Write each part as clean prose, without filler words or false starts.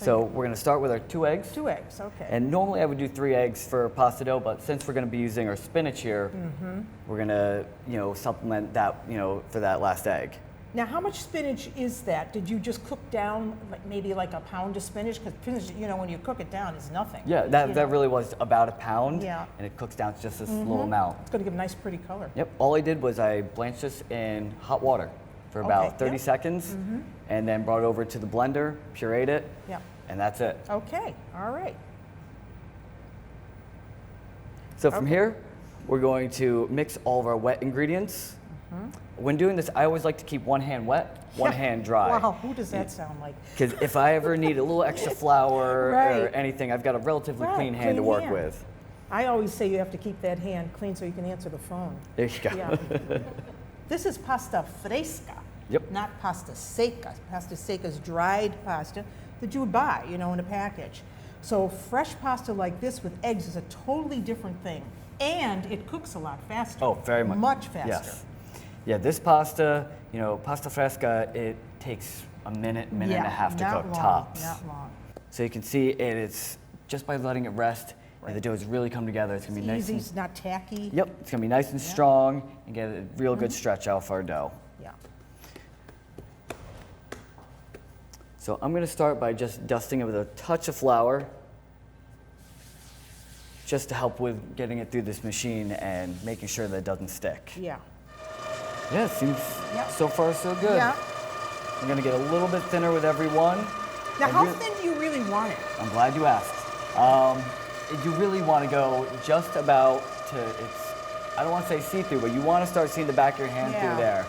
So we're going to start with our 2 eggs. 2 eggs, okay. And normally I would do 3 eggs for pasta dough, but since we're going to be using our spinach here, we're going to, supplement that, for that last egg. Now, how much spinach is that? Did you just cook down maybe like a pound of spinach? Because spinach, when you cook it down, is nothing. Yeah, that really was about a pound. Yeah. And it cooks down to just this little amount. It's going to give a nice, pretty color. Yep. All I did was I blanched this in hot water for about 30 seconds, and then brought it over to the blender, pureed it, and that's it. Okay. All right. So from here, we're going to mix all of our wet ingredients. When doing this, I always like to keep one hand wet, one hand dry. Wow, who does that sound like? Because if I ever need a little extra flour or Right. anything, I've got a relatively clean hand to work with. I always say you have to keep that hand clean so you can answer the phone. There you go. Yeah. This is pasta fresca, not pasta seca. Pasta seca is dried pasta that you would buy, in a package. So fresh pasta like this with eggs is a totally different thing. And it cooks a lot faster. Oh, very much. Much faster. Yes. Yeah, this pasta, pasta fresca, it takes a minute and a half to cook tops. Not long. So you can see it's just by letting it rest, and the dough has really come together. It's going to be nice. Easy, it's not tacky. Yep, it's going to be nice and strong and get a real good stretch out of our dough. Yeah. So I'm going to start by just dusting it with a touch of flour, just to help with getting it through this machine and making sure that it doesn't stick. Yeah. Yeah, it seems so far so good. Yeah. I'm going to get a little bit thinner with every one. Now, how thin do you really want it? I'm glad you asked. You really want to go just about to, I don't want to say see-through, but you want to start seeing the back of your hand through there.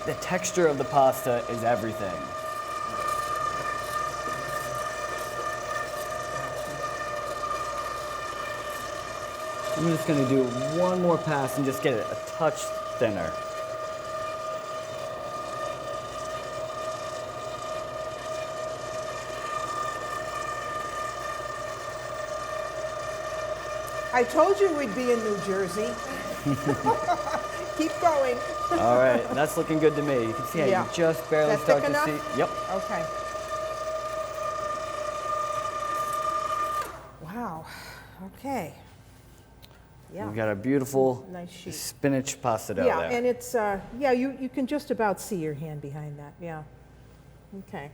The texture of the pasta is everything. I'm just going to do one more pass and just get it a touch thinner. I told you we'd be in New Jersey. Keep going. All right, that's looking good to me. You can see how you just barely start to see. Yep. Okay. Wow. Okay. Yeah. We've got a beautiful nice sheet. Spinach pasta dough Yeah, there. and it's, you can just about see your hand behind that. Yeah. Okay.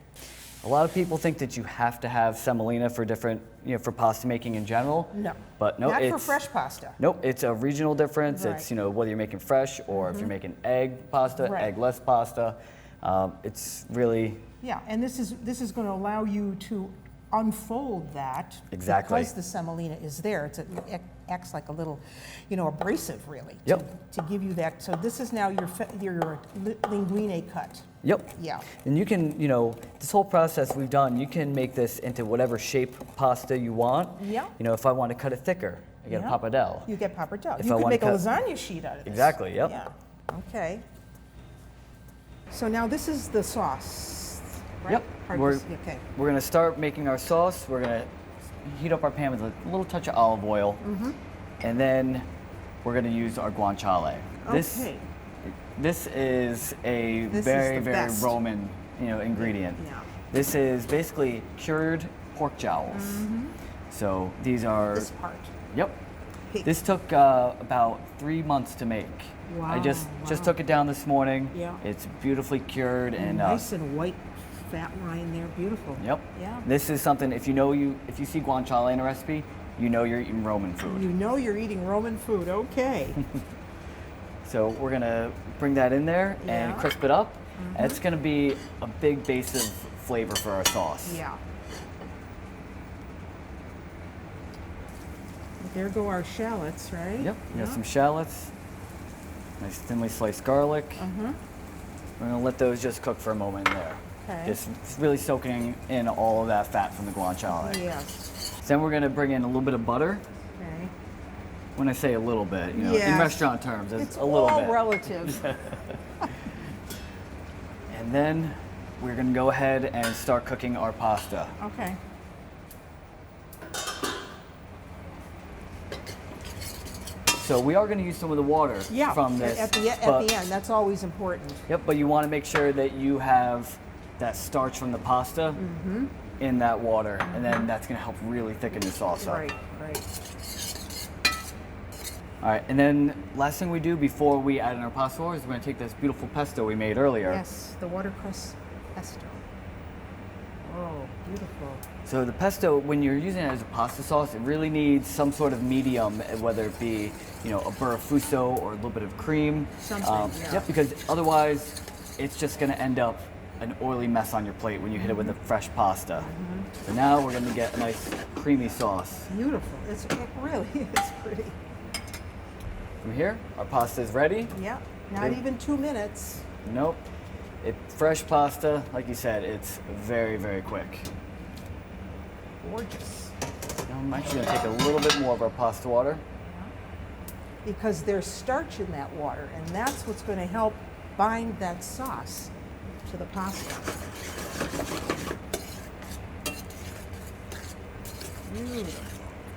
A lot of people think that you have to have semolina for different, for pasta making in general. No. But no, not it's for fresh pasta. Nope, it's a regional difference. Right. It's, whether you're making fresh or if you're making egg pasta, eggless pasta. It's really... Yeah, and this is going to allow you to unfold that. Exactly. Because the semolina is there. It acts like a little, abrasive, really. Yep. To give you that. So this is now your linguine cut. Yep. Yeah. And you can, this whole process we've done, you can make this into whatever shape pasta you want. Yeah. If I want to cut it thicker, I get a pappardelle. You get pappardelle. If You I could wanna make a cut- lasagna sheet out of this. Exactly, yep. Yeah. Okay. So now this is the sauce, right? Yep. Okay. We're going to start making our sauce. We're going to heat up our pan with a little touch of olive oil. And then we're going to use our guanciale. Okay. This is a This is very, the very best. Roman, ingredient. Yeah. This is basically cured pork jowls. So these are... This part. Yep. Pig. This took about 3 months to make. I just took it down this morning. Yeah. It's beautifully cured and Nice and white fat line there. Beautiful. Yep. Yeah. This is something, if you see guanciale in a recipe, you're eating Roman food. You know you're eating Roman food. Okay. So we're gonna bring that in there and Yeah. crisp it up. And it's gonna be a big base of flavor for our sauce. Yeah. There go our shallots, right? Yep. We got Yeah. some shallots, nice thinly sliced garlic. We're gonna let those just cook for a moment in there. Okay. Just really soaking in all of that fat from the guanciale. Yes. So then we're gonna bring in a little bit of butter. Okay. When I say a little bit, in Yes. restaurant terms, it's It's a little all bit. relative. And then we're gonna go ahead and start cooking our pasta. Okay. So we are gonna use some of the water Yeah. from this. At the but- end, that's always important. Yep, but you wanna make sure that you have that starch from the pasta in that water, and then that's gonna help really thicken the sauce up. Right, right. All right, and then last thing we do before we add in our pasta sauce is we're gonna take this beautiful pesto we made earlier. Yes, the watercress pesto. Oh, beautiful. So the pesto, when you're using it as a pasta sauce, it really needs some sort of medium, whether it be, you know, a burrafuso or a little bit of cream. Something, yeah. Yep, because otherwise it's just gonna end up an oily mess on your plate when you hit it with the fresh pasta. So now we're gonna get a nice creamy sauce. Beautiful. It really is pretty. From here, our pasta is ready. Yeah, not even 2 minutes. Nope. It's fresh pasta, like you said, it's very, very quick. Gorgeous. Now I'm actually gonna take a little bit more of our pasta water. Because there's starch in that water, and that's what's going to help bind that sauce to the pasta. Beautiful.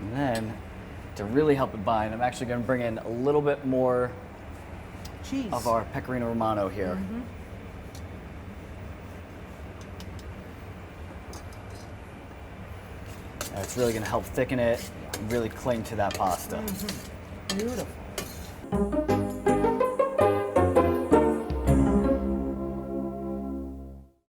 And then, to really help it bind, I'm actually gonna bring in a little bit more Cheese. of our pecorino romano here. And it's really gonna help thicken it, and really cling to that pasta. Beautiful.